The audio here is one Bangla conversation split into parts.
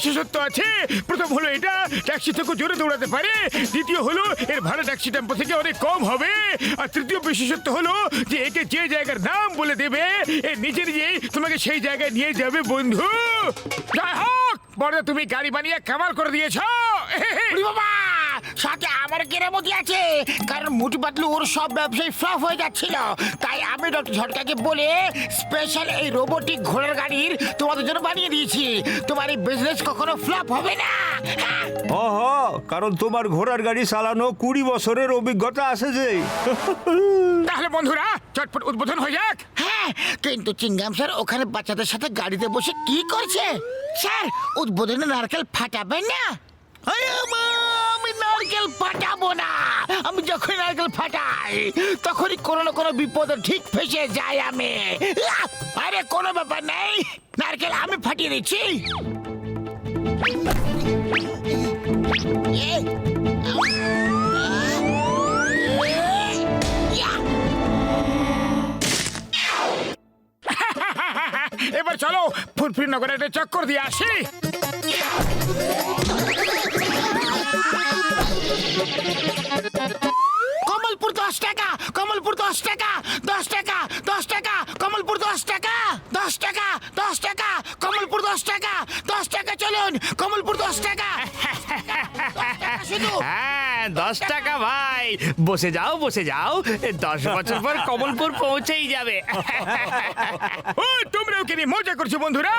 বিশেষত্ব আছে। প্রথম হলো এটা ট্যাক্সি থেকে জোরে দৌড়াতে পারে, দ্বিতীয় হলো এর ভাড়া ট্যাক্সি টেম্পো থেকে অনেক কম হবে, আর তৃতীয় বিশেষত্ব হলো যে একে যে জায়গার নাম বলে দেবে এ নিজে নিজেই তোমাকে সেই জায়গায় নিয়ে যাবে বন্ধু। যাই হোক বড়, তুমি গাড়ি বানিয়ে কামাল করে দিয়েছো। বাবা, সাথে আমার কেরামতি আছে, কারণ মোটু পাতলু ওর সব ব্যবসায় ফ্লপ হয়ে যাচ্ছিল, তাই আমি ডক্টর ঝটকাকে বলে স্পেশাল এই রোবোটিক ঘোড়ার গাড়ির তোমাদের জন্য বানিয়ে দিয়েছি। তোমার এই বিজনেস কখনো ফ্লপ হবে না। কারণ তোমার ঘোড়ার গাড়ি চালানো 20 বছরের অভিজ্ঞতা আছে যে। তাহলে বন্ধুরা চটপট উদ্বোধন হয়ে যাক। হ্যাঁ, কিন্তু চিঙ্গাম স্যার ওখানে বাচ্চাদের সাথে গাড়িতে বসে কি করছে? স্যার, উদ্বোধনে নারকেল ফাটাবেন না? আমি নারকেল ফাটাবো না। আমি যখন নারকেল ফাটাই তখনই কোনো না কোনো বিপদে ঠিক ফেসে যাই আমি। আরে কোনো ব্যাপার নেই, নারকেল আমি ফাটিয়ে দিচ্ছি। এবার চলো ফুরফুরি নগরে একটা চক্কর দিয়ে আসি। কমলপুর 10 টাকা, কমলপুর 10 টাকা, 10 টাকা, 10 টাকা, কমলপুর 10 টাকা, 10 টাকা, 10 টাকা, কমলপুর 10 টাকা, 10 টাকা, চলুন কমলপুর 10 টাকা। শুধু হ্যাঁ 10 টাকা ভাই, বসে যাও বসে যাও, 10 বছর পর কমলপুর পৌঁছেই যাবে। ও তোমরা ওকে নিয়ে মজা করছো বন্ধুরা।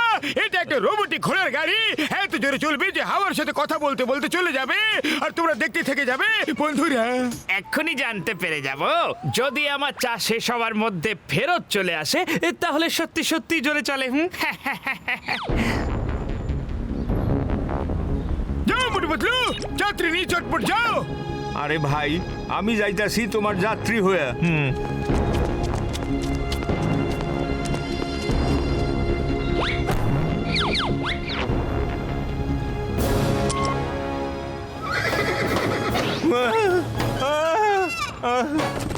এটা একটা রোবোটিক ঘোড়ার গাড়ি, এত জোরে চলবে যে হাওয়ার সাথে কথা বলতে বলতে চলে যাবে, আর তোমরা দেখতে থেকে যাবে বন্ধুরা। এক্ষুনি জানতে পেরে যাব, যদি আমার চা শেষ হওয়ার মধ্যে ফেরত চলে আসে তাহলে সত্যি সত্যি জোরে চলে। যাও মোটু পাতলু, যাত্রী নিয়ে চটপট যাও। আরে ভাই, আমি যাইতাছি তোমার যাত্রী হয়ে।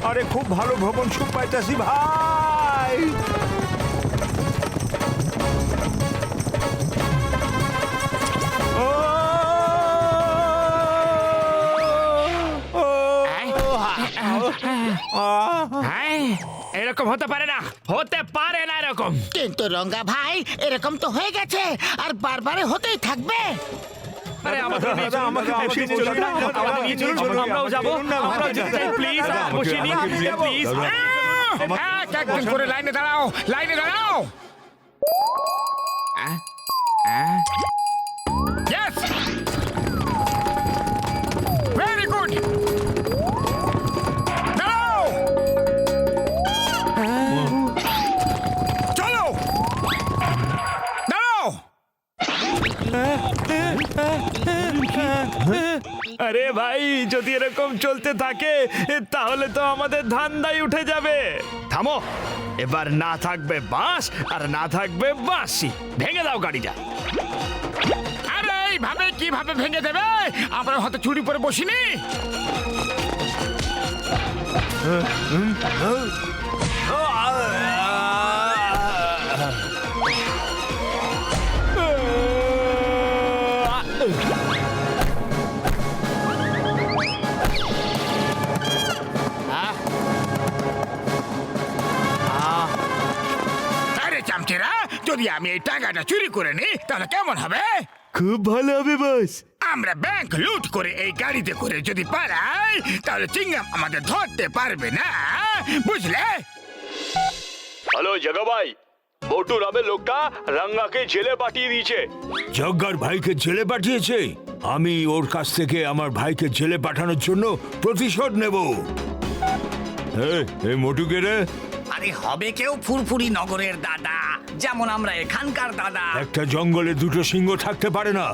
আরে খুব ভালো ভ্রমণ সুখ পাইতাছি ভাই। এরকম হতে পারে না, হতে পারে না এরকম। কিন্তু রঙ্গা ভাই, এরকম তো হয়ে গেছে আর বারবার হতেই থাকবে। আরে আমাদের নিয়ে চলুন, আমাদের নিয়ে চলুন, আমরাও যাবো, আমরাও যেতে চাই, প্লিজ বসিয়ে নিন, প্লিজ। একদিন করে লাইনে দাঁড়াও, লাইনে দাঁড়াও। Yes! Very good! দাঁড়াও! চলো! দাঁড়াও! আরে ভাই, যদি এরকম চলতে থাকে তাহলে তো আমাদের ধান্দাই উঠে যাবে। থামো, এবার না থাকবে বাঁশ আর না থাকবে বাঁশি। ভেঙে দাও গাড়িটা। আরে এইভাবে কিভাবে ভেঙে দেবে? আমরা হয়তো চুরি করে বসিনি। আরে চামচেরা, যদি আমি এই টাকাটা চুরি করে নিই তাহলে কেমন হবে? খুব ভালো হবে বস। আমরা ব্যাংক লুট করে এই গাড়িতে করে যদি পালাই তাহলে চিংগাম আমাদের ধরতে পারবে না, বুঝলে? হ্যালো জগা ভাই, মোটু নামের লোকটা রাঙ্গাকে জেলে পাঠিয়ে দিয়েছে। জগ্গার ভাইকে জেলে পাঠিয়েছে? আমি ওর কাছ থেকে আমার ভাইকে জেলে পাঠানোর জন্য প্রতিশোধ নেব। এই মোটুকে রে, আরে হবে কেউ ফুরফুরি নগরের দাদা, যেমন আমরা এখানকার দাদা। একটা জঙ্গলে দুটো সিংহ থাকতে পারে না।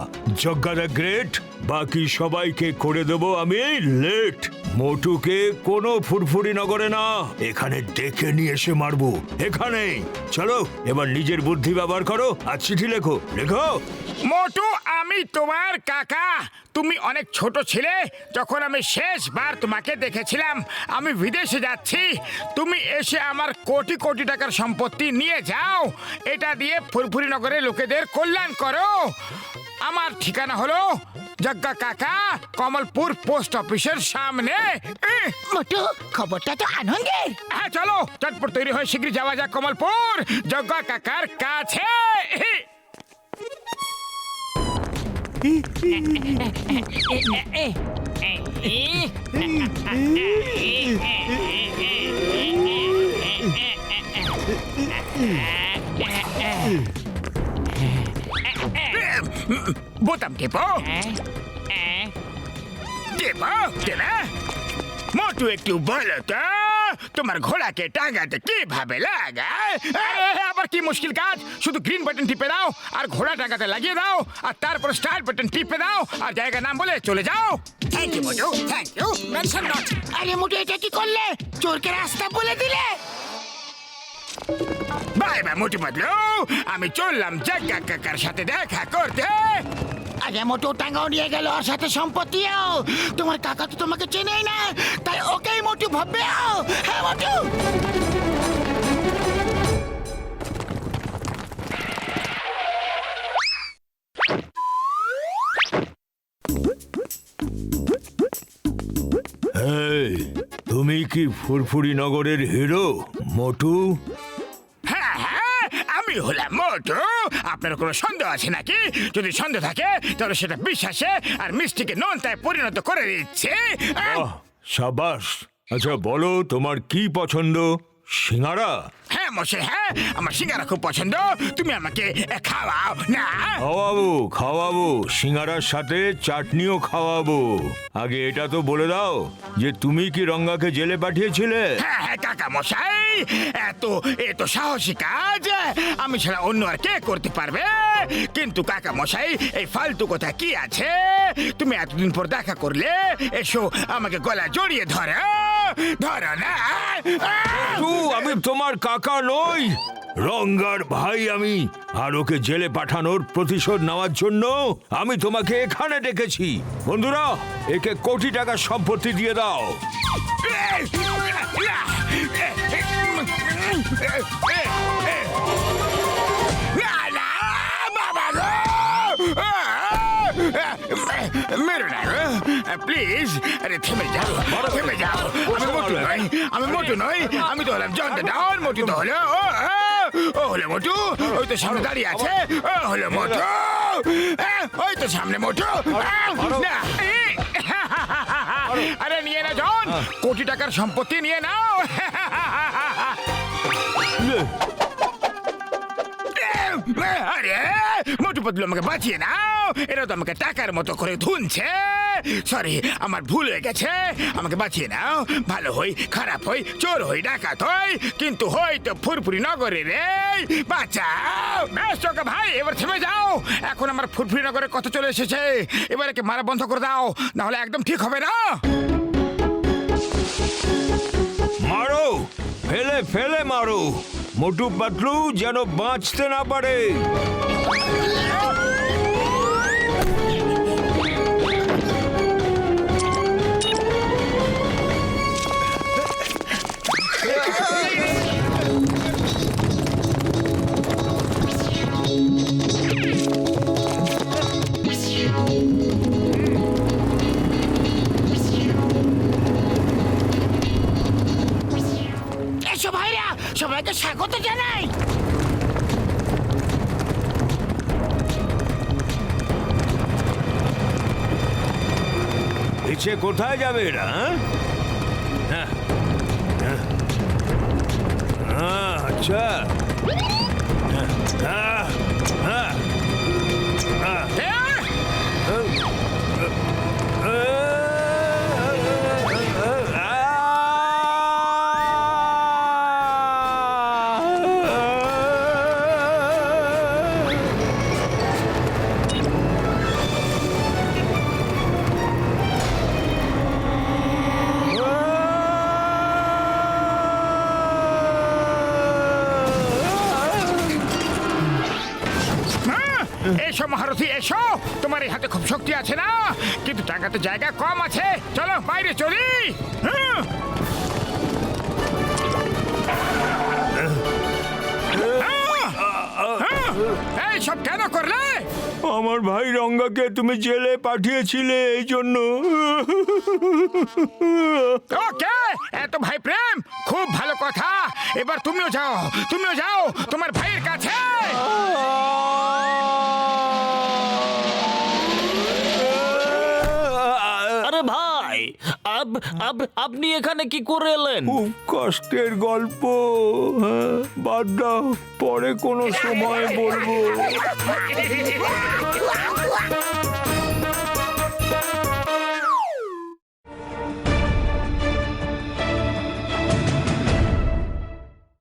জগ্গা দ্য গ্রেট, বাকি সবাইকে করে দেবো আমি লেট। মোটুকে কোনো ফুরফুরি নগরে না, এখানে ডেকে নিয়ে এসে মারবো, এখানে। চলো এবার নিজের বুদ্ধি ব্যবহার করো আর চিঠি লেখো, লেখো। মোটু, আমি তোমার কাকা। তুমি অনেক ছোট ছিলে যখন আমি শেষবার তোমাকে দেখেছিলাম। আমি বিদেশে যাচ্ছি, তুমি এসে আমার কোটি কোটি টাকার সম্পত্তি নিয়ে যাও। এটা দিয়ে ফুরফুরি নগরের লোকেদের কল্যাণ করো। আমার ঠিকানা হলো জগ্গা কাকা, কমলপুর পোস্ট অফিসের সামনে। মোটু, খবরটা তো আনন্দের। হ্যাঁ চলো, চটপট তৈরি হয়ে শীঘ্রই যাওয়া যাক কমলপুর জগ্গা কাকার কাছে। বোতাম টিপো, টিপো, টিপে। মোটু একটু বলো তো, তোমার ঘোড়াকে টাঙাতে কিভাবে লাগায়? আবার কি মুশকিল কাজ? শুধু গ্রিন বাটন টিপে দাও আর ঘোড়া টাঙাতে লাগিয়ে দাও, আর তারপর স্টার্ট বাটন টিপে দাও আর জায়গার নাম বলে চলে যাও। থ্যাংক ইউ মোটু, থ্যাংক ইউ। Mention not. আরে মোটু, এটা কি করলে? চোরকে রাস্তা বলে দিলে। বাই বাই মোটু বদলু, আমি চললাম জগ্গা কাকার সাথে দেখা করতে। আরে মোটু, টাঙ্গাও নিয়ে গেল, আর সাথে সম্পত্তিও। তোমার কাকা তো তোমাকে চেনেই না, তাই ওকেই মোটু ভাববে। হ্যাঁ মোটু। এই, তুমি কি ফুরফুরি নগরের হিরো মোটু? হ্যাঁ হ্যাঁ, আমি হলাম মোটু। আপনার কোনো সন্দেহ আছে নাকি? যদি সন্দেহ থাকে তাহলে সেটা বিশ্বাসে আর মিষ্টিকে নোনতায় পরিণত করে দিচ্ছে। বাহ, সাবাস। আচ্ছা বলো, তোমার কি পছন্দ? সিঙ্গারা? হ্যাঁ মশাই, হ্যাঁ, আমার সিঙ্গারা খুব পছন্দ। তুমি আমাকে খাওয়াও না? খাওয়াবো খাওয়াবো, সিঙ্গারার সাথে চাটনিও খাওয়াবো। আগে এটা তো বলে দাও যে তুমি কি রঙ্গাকে জেলে পাঠিয়েছিলে? হ্যাঁ হ্যাঁ কাকা মশাই, এত সাহসী কাজ আমি ছাড়া অন্য আর কে করতে পারবে? কিন্তু কাকা মশাই, এই ফালতু কথা কি আছে? তুমি এতদিন পর দেখা করলে, এসো আমাকে গলা জড়িয়ে ধরো, ধরো না। আমি তোমার কাকা নই, রঙ্গার ভাই আমি। আর ওকে জেলে পাঠানোর প্রতিশোধ নেওয়ার জন্য আমি তোমাকে এখানে ডেকেছি। বন্ধুরা, একে কোটি টাকার সম্পত্তি দিয়ে দাও। মেরো না প্লিজ। আরে থেমে যাও, থেমে যাও। আমি মোটু নই, আমি মোটু নই, আমি তো হলাম জন্টু ডন। মোটু তো হলো ও হলো মোটু, ওই তো সামনে দাঁড়িয়ে আছে। ও হলো মোটু, ওই তো সামনে মোটু। না, আরে নিয়ে না জন, কোটি টাকার সম্পত্তি নিয়ে নাও। আরে মোটু বদলু, আমাকে বাঁচিয়ে নাও। এরা তো আমাকে টাকার মতো করে ধুনছে। সরি, আমার ভুল হয়ে গেছে। আমাকে বাঁচিয়ে নাও। ভালো হই, খারাপ হই, চোর হই, ডাকাত হই, কিন্তু হই তো ফুরফুরি নগরে রে। বাঁচাও। বেশ চোখা ভাই, এবার থেমে যাও। এখন আমার ফুরফুরি নগরের কথা চলে এসেছে। এবার একে মারা বন্ধ করে দাও, না হলে একদম ঠিক হবে না। মারো, ফেলে ফেলে মারো, মোটু পাতলু যেন বাঁচতে না পারে। এসো ভাইরা, সবাইকে স্বাগত জানাই। নিচে কোথায় যাবে এরা? হ্যাঁ? আচ্ছা। এসো মহারথী, এসো। তোমার এই হাতে খুব শক্তি আছে না, কিন্তু টাকাতে জায়গা কম আছে। চলো বাইরে চলি। এই সব কেন করলে? আমার ভাই রঙ্গাকে তুমি জেলে পাঠিয়েছিলে এই জন্য। ওকে, এত ভাই প্রেম খুব ভালো কথা। এবার তুমিও যাও তোমার ভাইয়ের কাছে। আরে ভাই, আপনি এখানে কি করে এলেন? খুব কষ্টের গল্প, হ্যাঁ, বাদ দাও, পরে কোনো সময় বলবো।